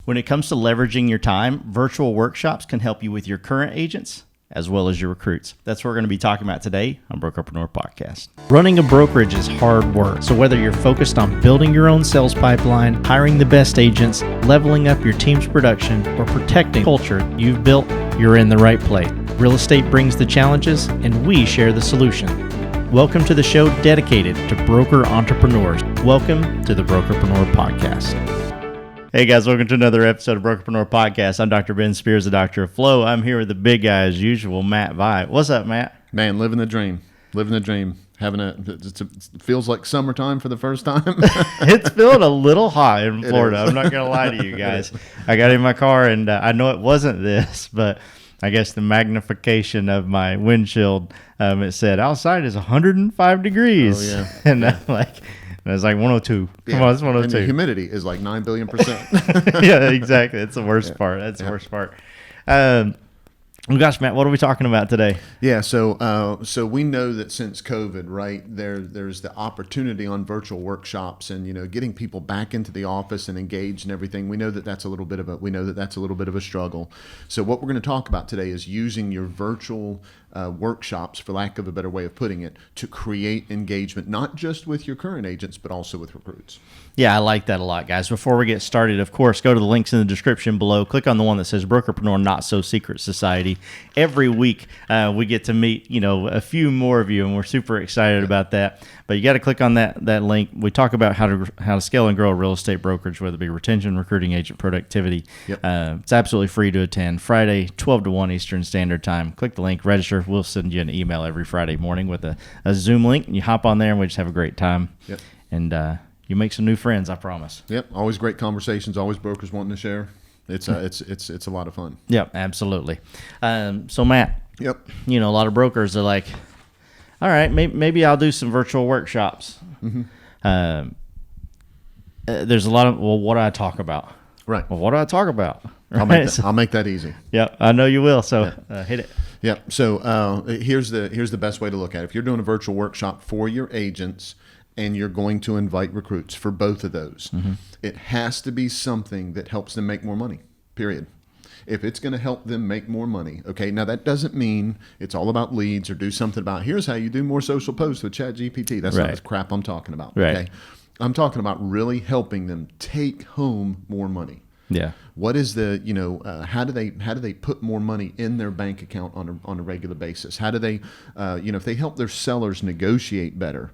When it comes to leveraging your time, virtual workshops can help you with your current agents as well as your recruits. That's what we're going to be talking about today on Brokerpreneur Podcast. Running a brokerage is hard work. So whether you're focused on building your own sales pipeline, hiring the best agents, leveling up your team's production, or protecting culture you've built, you're in the right place. Real estate brings the challenges, and we share the solution. Welcome to the show dedicated to broker entrepreneurs. Welcome to the Brokerpreneur Podcast. Hey guys, welcome to another episode of Brokerpreneur Podcast. I'm Dr. Ben Spears, the Doctor of Flow. I'm here with the big guy as usual, Matt Vi. What's up, Matt? Man, living the dream. It feels like summertime for the first time. It's feeling a little hot in Florida. I'm not going to lie to you guys. I got in my car and I know it wasn't this, but I guess the magnification of my windshield, it said outside is 105 degrees. Oh, yeah. And I'm like... It's like 102. Come on, it's 102. And the humidity is like 9 billion%. Yeah, exactly. That's the worst part. That's the worst part. Gosh, Matt, what are we talking about today? Yeah, so we know that since COVID, right, there's the opportunity on virtual workshops and getting people back into the office and engaged and everything. We know that that's a little bit of a struggle. So what we're going to talk about today is using your virtual workshops, for lack of a better way of putting it, to create engagement, not just with your current agents, but also with recruits. Yeah, I like that a lot, guys. Before we get started, of course, go to the links in the description below. Click on the one that says Brokerpreneur Not So Secret Society. Every week we get to meet, a few more of you, and we're super excited about that. But you got to click on that link. We talk about how to scale and grow a real estate brokerage, whether it be retention, recruiting, agent productivity. Yep. It's absolutely free to attend. Friday, 12 to 1 Eastern Standard Time. Click the link, register. We'll send you an email every Friday morning with a Zoom link, and you hop on there, and we just have a great time. Yep. And you make some new friends, I promise. Yep. Always great conversations. Always brokers wanting to share. It's a lot of fun. Yep, absolutely. So Matt. Yep. A lot of brokers are like, all right, maybe I'll do some virtual workshops. Mm-hmm. There's a lot of, well, what do I talk about? Right. Well, what do I talk about? Right? I'll make that easy. Yep, I know you will. So hit it. Yep. So here's the best way to look at it. If you're doing a virtual workshop for your agents and you're going to invite recruits for both of those, mm-hmm. It has to be something that helps them make more money, period. If it's going to help them make more money, okay, now that doesn't mean it's all about leads or do something about, here's how you do more social posts with ChatGPT. That's not the crap I'm talking about, okay? I'm talking about really helping them take home more money. Yeah. What is the, how do they put more money in their bank account on a regular basis? How do they, if they help their sellers negotiate better,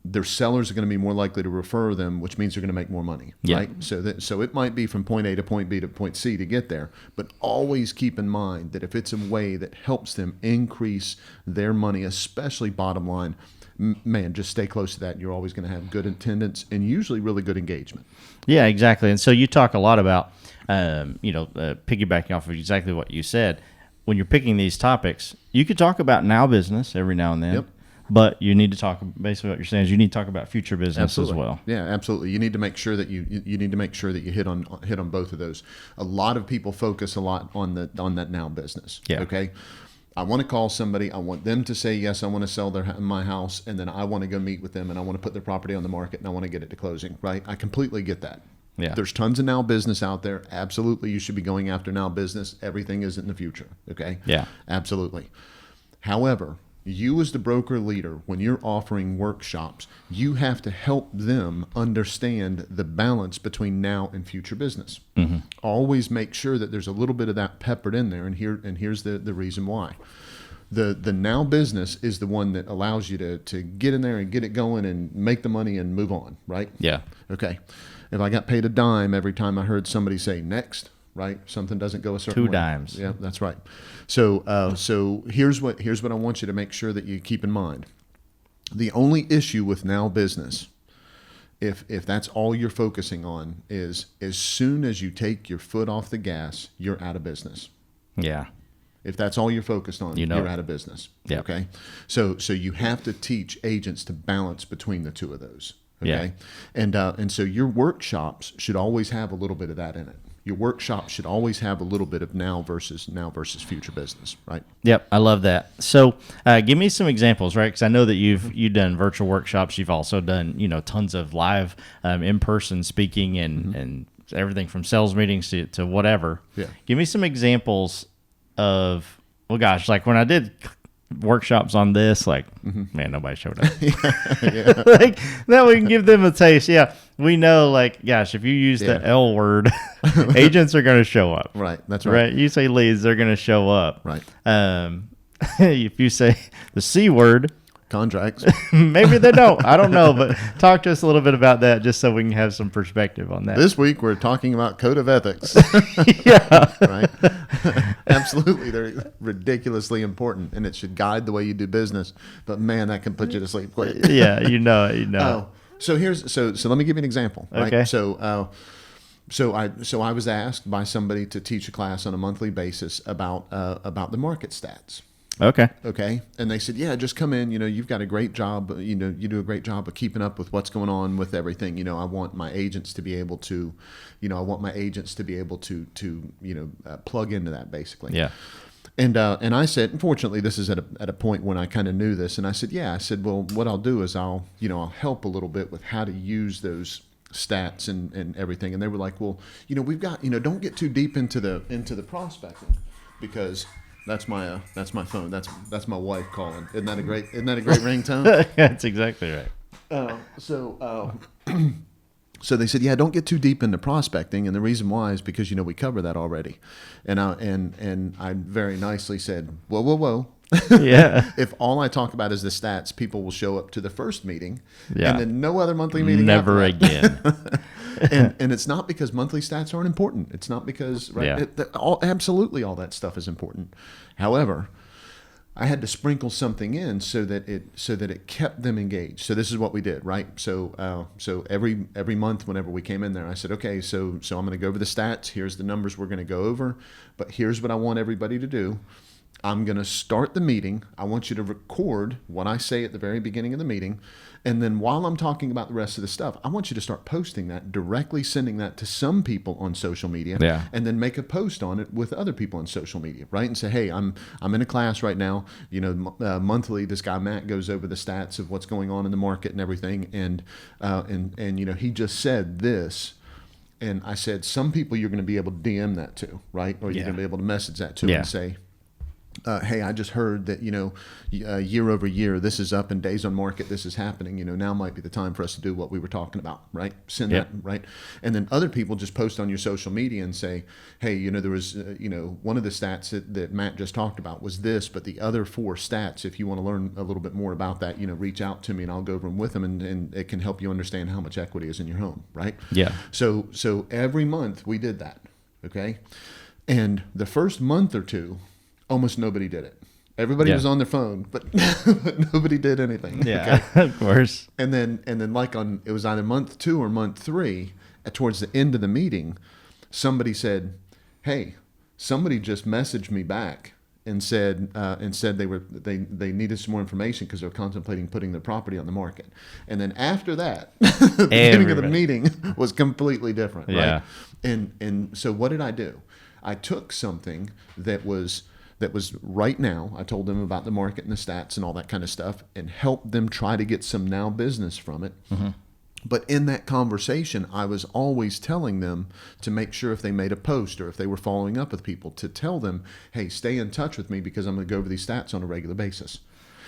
their sellers are going to be more likely to refer them, which means they're going to make more money, right? So it might be from point A to point B to point C to get there, but always keep in mind that if it's a way that helps them increase their money, especially bottom line, man, just stay close to that. You're always going to have good attendance and usually really good engagement. Yeah, exactly. And so you talk a lot about, piggybacking off of exactly what you said. When you're picking these topics, you could talk about now business every now and then. Yep. But you need to talk, basically what you're saying is you need to talk about future business as well. Yeah, absolutely. You need to make sure that you hit on both of those. A lot of people focus a lot on that now business. Yeah. Okay. I want to call somebody. I want them to say yes. I want to sell my house, and then I want to go meet with them, and I want to put their property on the market, and I want to get it to closing. Right. I completely get that. Yeah. There's tons of now business out there. Absolutely, you should be going after now business. Everything is in the future. Okay. Yeah. Absolutely. However, you as the broker leader, when you're offering workshops, you have to help them understand the balance between now and future business. Mm-hmm. Always make sure that there's a little bit of that peppered in there, and here's the reason why. The now business is the one that allows you to get in there and get it going and make the money and move on, right? Yeah. Okay. If I got paid a dime every time I heard somebody say next, right? Something doesn't go a certain way. 2 dimes. Yeah, that's right. So here's what I want you to make sure that you keep in mind. The only issue with now business, if that's all you're focusing on, is as soon as you take your foot off the gas, you're out of business. Yeah. If that's all you're focused on, you're out of business. Yeah. Okay. So you have to teach agents to balance between the two of those. Okay. Yeah. And so your workshops should always have a little bit of that in it. Your workshop should always have a little bit of now versus future business, right? Yep, I love that. So give me some examples, right? Because I know that you've done virtual workshops. You've also done tons of live in-person speaking and everything from sales meetings to whatever. Yeah. Give me some examples of, well, gosh, like when I did workshops on this, like, man, nobody showed up. Yeah. Like, now we can give them a taste. Yeah. We know, like, gosh, if you use the L word, agents are going to show up. Right. That's right. Right. You say leads, they're going to show up. Right. If you say the C word, contracts, maybe they don't. I don't know, but talk to us a little bit about that just so we can have some perspective on that. This week we're talking about code of ethics. Yeah. Right. Absolutely. They're ridiculously important, and it should guide the way you do business. But man, that can put you to sleep quick. Yeah, you know it. So let me give you an example. Right? Okay. So I was asked by somebody to teach a class on a monthly basis about the market stats. Okay. And they said, yeah, just come in. You've got a great job. You do a great job of keeping up with what's going on with everything. I want my agents to be able to, plug into that basically. Yeah. And I said, unfortunately, this is at a point when I kind of knew this. And I said, well, what I'll do is I'll help a little bit with how to use those stats and everything. And they were like, well, we've got, don't get too deep into the prospecting, because that's my phone. That's my wife calling. Isn't that a great ringtone? That's exactly right. So they said, yeah, don't get too deep into prospecting, and the reason why is because we cover that already. And I very nicely said, whoa. Yeah. If all I talk about is the stats, people will show up to the first meeting, yeah, and then no other monthly meeting. Never again. and it's not because monthly stats aren't important. It's not because absolutely all that stuff is important. However, I had to sprinkle something in so that it kept them engaged. So this is what we did, right? So every month, whenever we came in there, I said, okay, so I'm going to go over the stats. Here's the numbers we're going to go over, but here's what I want everybody to do. I'm going to start the meeting. I want you to record what I say at the very beginning of the meeting. And then while I'm talking about the rest of the stuff, I want you to start posting that, directly sending that to some people on social media. Yeah. And then make a post on it with other people on social media, right? And say, hey, I'm in a class right now. Monthly, this guy Matt goes over the stats of what's going on in the market and everything. And he just said this. And I said, some people you're going to be able to DM that to, right? Or you're going to be able to message that to and say, hey, I just heard that, year over year, this is up, and days on market, this is happening. Now might be the time for us to do what we were talking about, right? Send that, right? And then other people just post on your social media and say, hey, there was, one of the stats that Matt just talked about was this, but the other 4 stats, if you want to learn a little bit more about that, reach out to me and I'll go over them with them, and it can help you understand how much equity is in your home, right? Yeah. So every month we did that, okay? And the first month or two, almost nobody did it. Everybody was on their phone, but nobody did anything. Yeah, okay? Of course. And then like it was either month 2 or month 3, towards the end of the meeting, somebody said, hey, somebody just messaged me back and said they needed some more information because they're contemplating putting their property on the market. And then after that, the beginning of the meeting was completely different. Yeah. Right? And so what did I do? I took something that was right now. I told them about the market and the stats and all that kind of stuff, and helped them try to get some now business from it. Mm-hmm. But in that conversation, I was always telling them to make sure if they made a post or if they were following up with people, to tell them, hey, stay in touch with me because I'm going to go over these stats on a regular basis.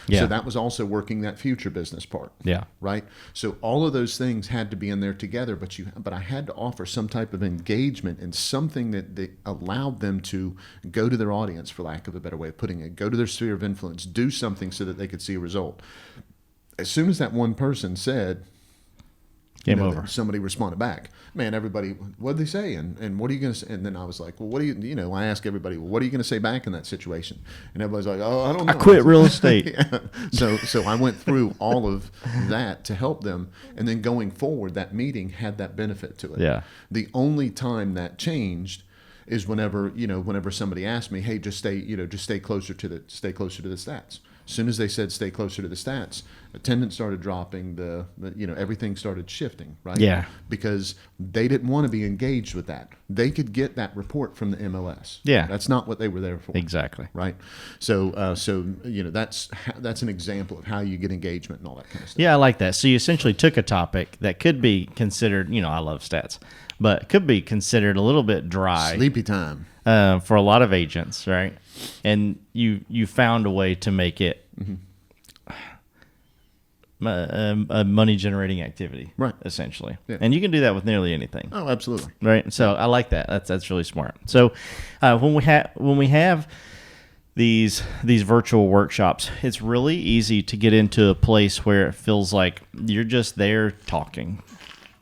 Yeah. So that was also working that future business part. Yeah. Right. So all of those things had to be in there together, but I had to offer some type of engagement and something that allowed them to go to their audience, for lack of a better way of putting it, go to their sphere of influence, do something so that they could see a result. As soon as that one person said, Game over. Somebody responded back. Man, everybody, what did they say? And what are you going to say? And then I was like, well, what do you, I ask everybody, well, what are you going to say back in that situation? And everybody's like, oh, I don't know. I quit real estate. Yeah. So I went through all of that to help them. And then going forward, that meeting had that benefit to it. Yeah. The only time that changed is whenever somebody asked me, hey, just stay closer to the stats. As soon as they said stay closer to the stats, Attendance started dropping. Everything started shifting, right? Yeah. Because they didn't want to be engaged with that. They could get that report from the MLS. Yeah. That's not what they were there for. Exactly. Right. So that's an example of how you get engagement and all that kind of stuff. Yeah, I like that. So you essentially took a topic that could be considered, I love stats, but could be considered a little bit dry. Sleepy time. For a lot of agents, right? And you found a way to make it a money generating activity, right? Essentially, yeah. And you can do that with nearly anything. Oh, absolutely, right. So I like that. That's really smart. So when we have these virtual workshops, it's really easy to get into a place where it feels like you're just there talking,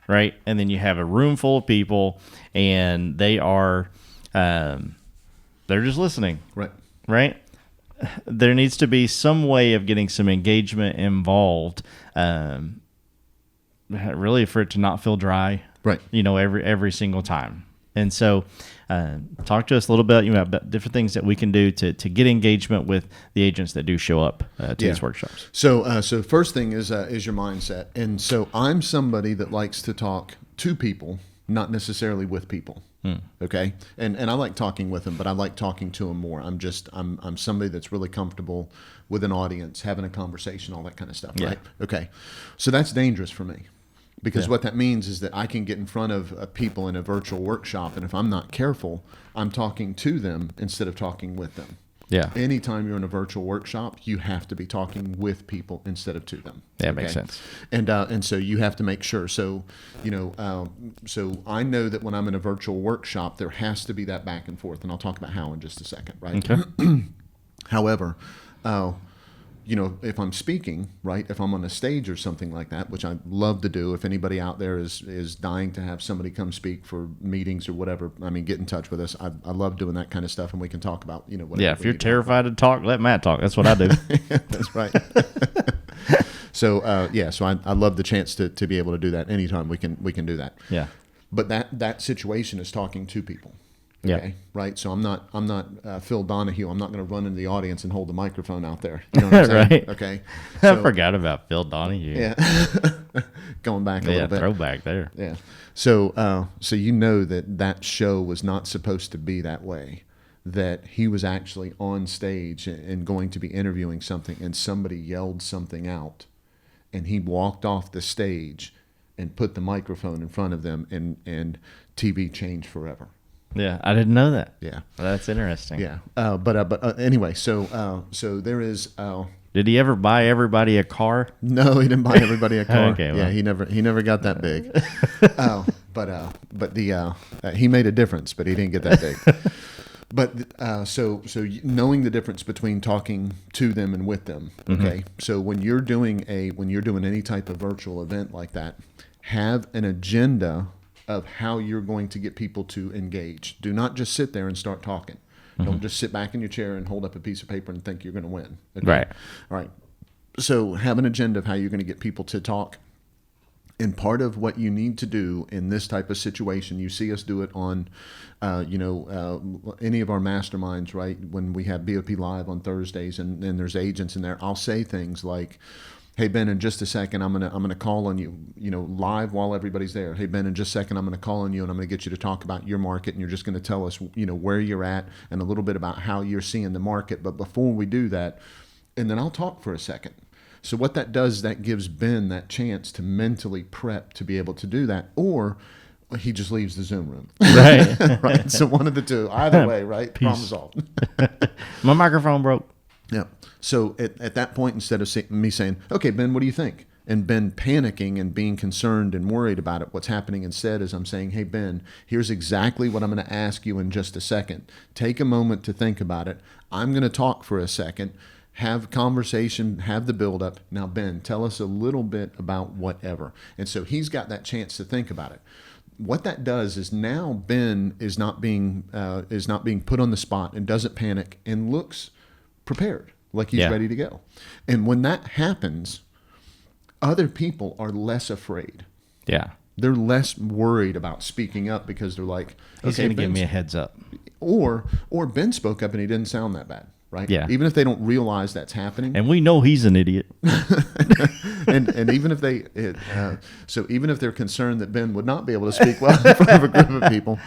right? And then you have a room full of people, and they are they're just listening, right? There needs to be some way of getting some engagement involved, really, for it to not feel dry, right? Every single time. And so, talk to us a little bit about different things that we can do to get engagement with the agents that do show up to these workshops. So first thing is your mindset. And so I'm somebody that likes to talk to people, not necessarily with people. Okay. And I like talking with them, but I like talking to them more. I'm somebody that's really comfortable with an audience, having a conversation, all that kind of stuff. Yeah. Right. Okay. So that's dangerous for me, because what that means is that I can get in front of people in a virtual workshop, and if I'm not careful, I'm talking to them instead of talking with them. Yeah. Anytime you're in a virtual workshop, you have to be talking with people instead of to them. Yeah, okay? Makes sense. And so you have to make sure. So, so I know that when I'm in a virtual workshop, there has to be that back and forth, and I'll talk about how in just a second, right? Okay. However, if I'm speaking, right, if I'm on a stage or something like that, which I love to do, if anybody out there is dying to have somebody come speak for meetings or whatever, I mean, get in touch with us. I love doing that kind of stuff, and we can talk about, whatever. Yeah, if you're terrified to talk, let Matt talk. That's what I do. That's right. So I love the chance to be able to do that anytime we can do that. Yeah. But that situation is talking to people. Okay. Yeah. Right. So I'm not Phil Donahue. I'm not going to run into the audience and hold the microphone out there. You know what I'm saying? Right. Okay. So, I forgot about Phil Donahue. Yeah. Going back a little bit. Throwback there. Yeah. So that show was not supposed to be that way. That he was actually on stage and going to be interviewing something, and somebody yelled something out, and he walked off the stage and put the microphone in front of them, and TV changed forever. Yeah, I didn't know that. Yeah, well, that's interesting. Yeah, but anyway, so there is. Did he ever buy everybody a car? No, he didn't buy everybody a car. Okay, well. Yeah, he never got that big. But he made a difference, but he didn't get that big. But so knowing the difference between talking to them and with them. Okay, mm-hmm. So when you're doing any type of virtual event like that, have an agenda of how you're going to get people to engage. Do not just sit there and start talking. Mm-hmm. Don't just sit back in your chair and hold up a piece of paper and think you're going to win. Okay? Right. All right. So have an agenda of how you're going to get people to talk. And part of what you need to do in this type of situation, you see us do it on, any of our masterminds, right? When we have BOP Live on Thursdays, and there's agents in there, I'll say things like, "Hey Ben, in just a second, I'm gonna call on you, live while everybody's there. Hey Ben, in just a second, I'm gonna call on you, and I'm gonna get you to talk about your market, and you're just gonna tell us, where you're at and a little bit about how you're seeing the market. But before we do that, and then I'll talk for a second." So what that does, that gives Ben that chance to mentally prep to be able to do that, or he just leaves the Zoom room. Right. Right. So one of the two. Either way, right? Problem solved. My microphone broke. Yeah. So at that point, instead of me saying, "Okay, Ben, what do you think?" and Ben panicking and being concerned and worried about it, what's happening instead is I'm saying, "Hey, Ben, here's exactly what I'm going to ask you in just a second. Take a moment to think about it. I'm going to talk for a second. Have conversation, have the build up. Now, Ben, tell us a little bit about whatever." And so he's got that chance to think about it. What that does is now Ben is not being put on the spot and doesn't panic and looks prepared, like he's ready to go. And when that happens, other people are less afraid. Yeah. They're less worried about speaking up because they're like, he's going to give me a heads up. Or Ben spoke up and he didn't sound that bad. right? Yeah. Even if they don't realize that's happening. And we know he's an idiot. and even if so even if they're concerned that Ben would not be able to speak well in front of a group of people,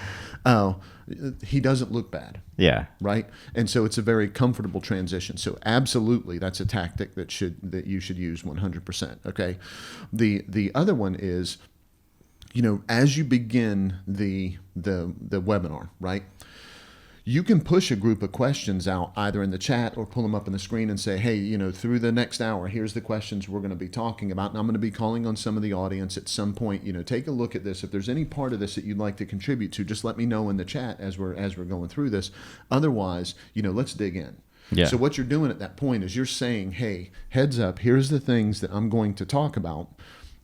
he doesn't look bad. Yeah. Right. And so it's a very comfortable transition. So absolutely, that's a tactic that you should use 100%. Okay. The other one is, as you begin the webinar, right? You can push a group of questions out either in the chat or pull them up on the screen and say, hey, through the next hour, here's the questions we're going to be talking about. And I'm going to be calling on some of the audience at some point. Take a look at this. If there's any part of this that you'd like to contribute to, just let me know in the chat as we're going through this. Otherwise, let's dig in. Yeah. So what you're doing at that point is you're saying, hey, heads up, here's the things that I'm going to talk about.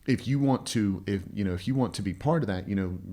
If you want to be part of that,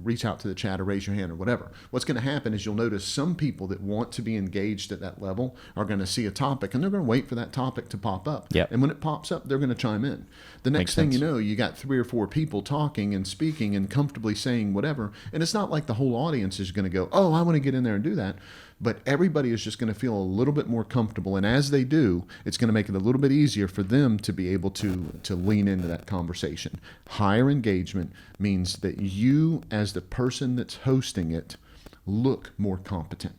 reach out to the chat or raise your hand or whatever. What's going to happen is you'll notice some people that want to be engaged at that level are going to see a topic and they're going to wait for that topic to pop up. Yep. And when it pops up, they're going to chime in. The next thing you know, you got 3 or 4 people talking and speaking and comfortably saying whatever. And it's not like the whole audience is going to go, oh, I want to get in there and do that. But everybody is just going to feel a little bit more comfortable. And as they do, it's going to make it a little bit easier for them to be able to lean into that conversation. Higher engagement means that you, as the person that's hosting it, look more competent.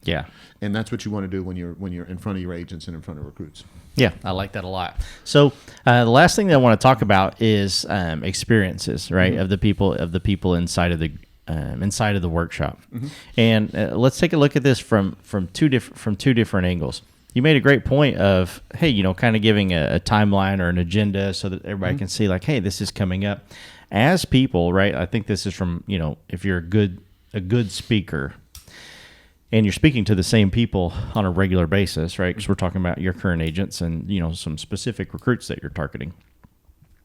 Yeah. And that's what you want to do when you're in front of your agents and in front of recruits. Yeah, I like that a lot. So the last thing that I want to talk about is experiences, right, of the people inside of the workshop. Mm-hmm. And let's take a look at this from two different angles. You made a great point of, hey, kind of giving a timeline or an agenda so that everybody can see, like, hey, this is coming up. As people, right? I think this is from, if you're a good speaker and you're speaking to the same people on a regular basis, right? Because we're talking about your current agents and, some specific recruits that you're targeting.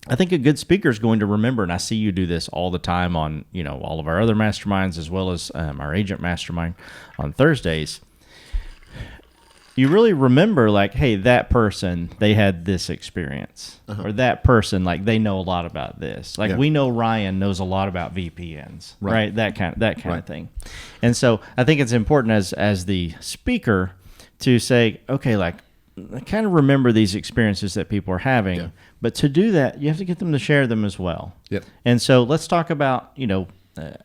I think a good speaker is going to remember, and I see you do this all the time on, all of our other masterminds as well as our agent mastermind on Thursdays. You really remember, like, hey, that person, they had this experience. Or that person, like, they know a lot about this. Like, we know Ryan knows a lot about VPNs, right? That kind of thing. And so I think it's important as the speaker to say, okay, like, kind of remember these experiences that people are having. Yeah. But to do that, you have to get them to share them as well. Yep. And so let's talk about,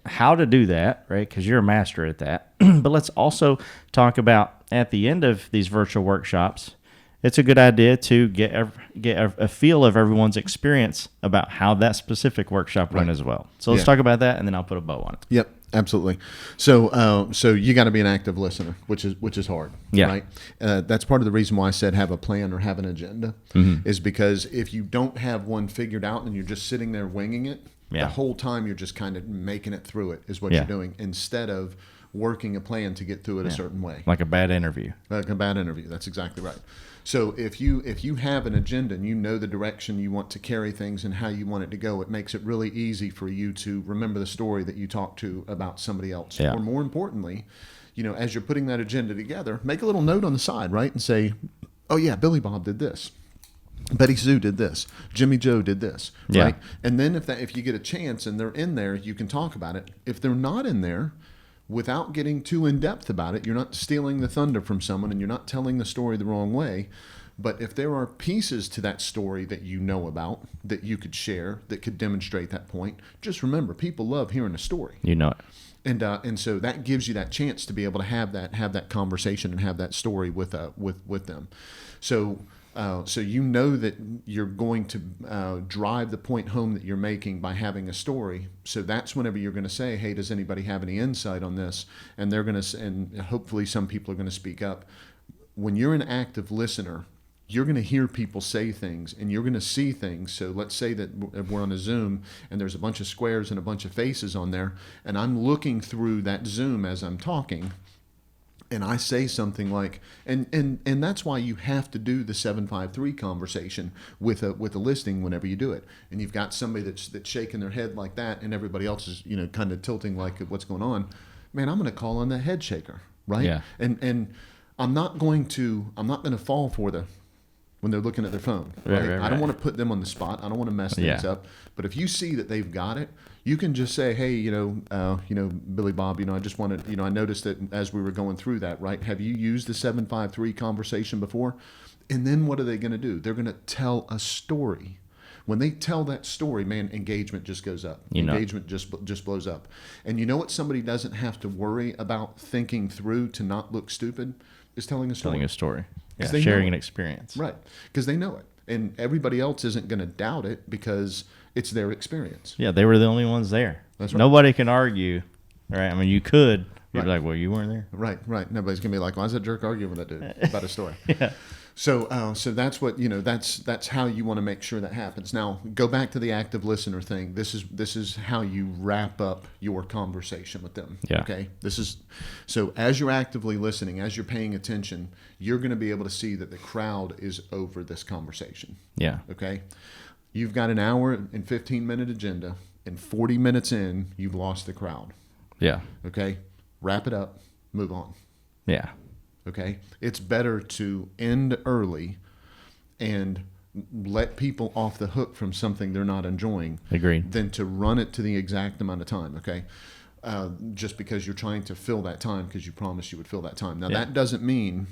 how to do that, right? Because you're a master at that. But let's also talk about at the end of these virtual workshops, it's a good idea to get a feel of everyone's experience about how that specific workshop went as well. So let's talk about that, and then I'll put a bow on it. Yep. Absolutely. So you got to be an active listener, which is hard. Yeah. Right. That's part of the reason why I said have a plan or have an agenda, is because if you don't have one figured out and you're just sitting there winging it, the whole time you're just kind of making it through it is what you're doing, instead of working a plan to get through it a certain way. Like a bad interview. Like a bad interview. That's exactly right. So if you have an agenda and you know the direction you want to carry things and how you want it to go, it makes it really easy for you to remember the story that you talked to about somebody else. Yeah. Or more importantly, as you're putting that agenda together, make a little note on the side, right? And say, oh yeah, Billy Bob did this. Betty Sue did this. Jimmy Joe did this, right? And then if you get a chance and they're in there, you can talk about it. If they're not in there, without getting too in-depth about it, you're not stealing the thunder from someone and you're not telling the story the wrong way. But if there are pieces to that story that you know about that you could share that could demonstrate that point, just remember, people love hearing a story. You know it. And so that gives you that chance to be able to have that conversation and have that story with them. So that you're going to drive the point home that you're making by having a story. So that's whenever you're going to say, hey, does anybody have any insight on this? And they're going to, and hopefully some people are going to speak up. When you're an active listener, you're going to hear people say things and you're going to see things. So let's say that we're on a Zoom and there's a bunch of squares and a bunch of faces on there, and I'm looking through that Zoom as I'm talking. And I say something like, and that's why you have to do the 753 conversation with a listing whenever you do it. And you've got somebody that's shaking their head like that, and everybody else is kind of tilting like what's going on. Man, I'm going to call on the head shaker, right? Yeah. And I'm not going to fall for the when they're looking at their phone. Right? I don't want to put them on the spot. I don't want to mess things up. But if you see that they've got it, you can just say, hey, Billy Bob, I just wanted, I noticed that as we were going through that, right? Have you used the 753 conversation before? And then what are they going to do? They're going to tell a story. When they tell that story, man, engagement just goes up. Engagement just blows up. And you know what somebody doesn't have to worry about thinking through to not look stupid? Is telling a story. Telling a story. Yeah, sharing an experience. Right. Because they know it. And everybody else isn't going to doubt it because it's their experience. Yeah, they were the only ones there. That's right. Nobody can argue, right? I mean, you could. You'd be like, well, you weren't there. Right. Nobody's going to be like, why is that jerk arguing with that dude about a story? Yeah. So that's what, that's how you want to make sure that happens. Now, go back to the active listener thing. This is how you wrap up your conversation with them. Yeah. Okay. So as you're actively listening, as you're paying attention, you're going to be able to see that the crowd is over this conversation. Yeah. Okay. You've got an hour and 15-minute agenda, and 40 minutes in, you've lost the crowd. Yeah. Okay. Wrap it up. Move on. Yeah. Okay, it's better to end early and let people off the hook from something they're not enjoying. Agreed. Than to run it to the exact amount of time. Okay, just because you're trying to fill that time because you promised you would fill that time. Now that doesn't mean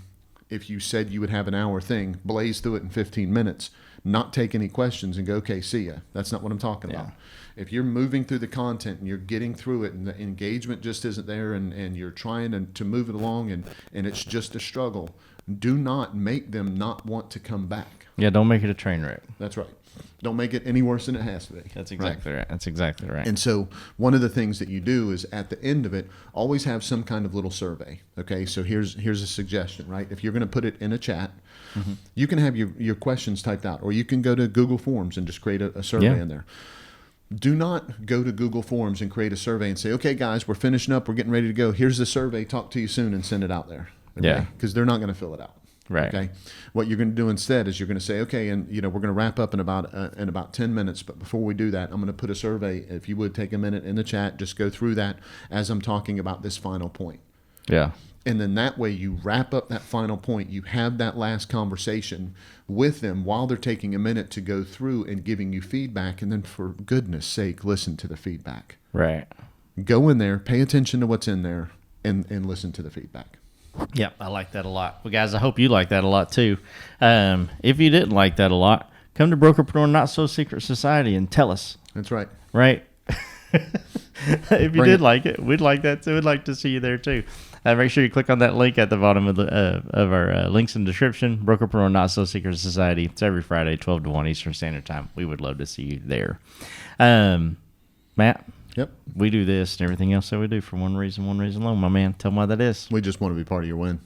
if you said you would have an hour thing, blaze through it in 15 minutes, not take any questions and go, okay, see ya. That's not what I'm talking about. If you're moving through the content and you're getting through it and the engagement just isn't there and you're trying to move it along and it's just a struggle, do not make them not want to come back. Yeah, don't make it a train wreck. That's right. Don't make it any worse than it has to be. That's exactly right. That's exactly right. And so one of the things that you do is at the end of it, always have some kind of little survey. Okay, so here's a suggestion, right? If you're going to put it in a chat, you can have your questions typed out, or you can go to Google Forms and just create a survey in there. Do not go to Google Forms and create a survey and say, okay, guys, we're finishing up. We're getting ready to go. Here's the survey. Talk to you soon, and send it out there. Okay? Yeah. Because they're not going to fill it out. Right. Okay. What you're going to do instead is you're going to say, okay, and we're going to wrap up in about 10 minutes. But before we do that, I'm going to put a survey. If you would take a minute in the chat, just go through that as I'm talking about this final point. Yeah. And then that way you wrap up that final point. You have that last conversation with them while they're taking a minute to go through and giving you feedback. And then for goodness sake, listen to the feedback. Right. Go in there, pay attention to what's in there, and listen to the feedback. Yeah, I like that a lot. Well, guys, I hope you like that a lot too. If you didn't like that a lot, come to Brokerpreneur Not So Secret Society and tell us. That's right. Right. If you did like it, we'd like that too. We'd like to see you there too. Make sure you click on that link at the bottom of our links in the description. Brokerpreneur Not So Secret Society. It's every Friday, 12 to 1 Eastern Standard Time. We would love to see you there. Matt? Yep. We do this and everything else that we do for one reason alone, my man. Tell them why that is. We just want to be part of your win.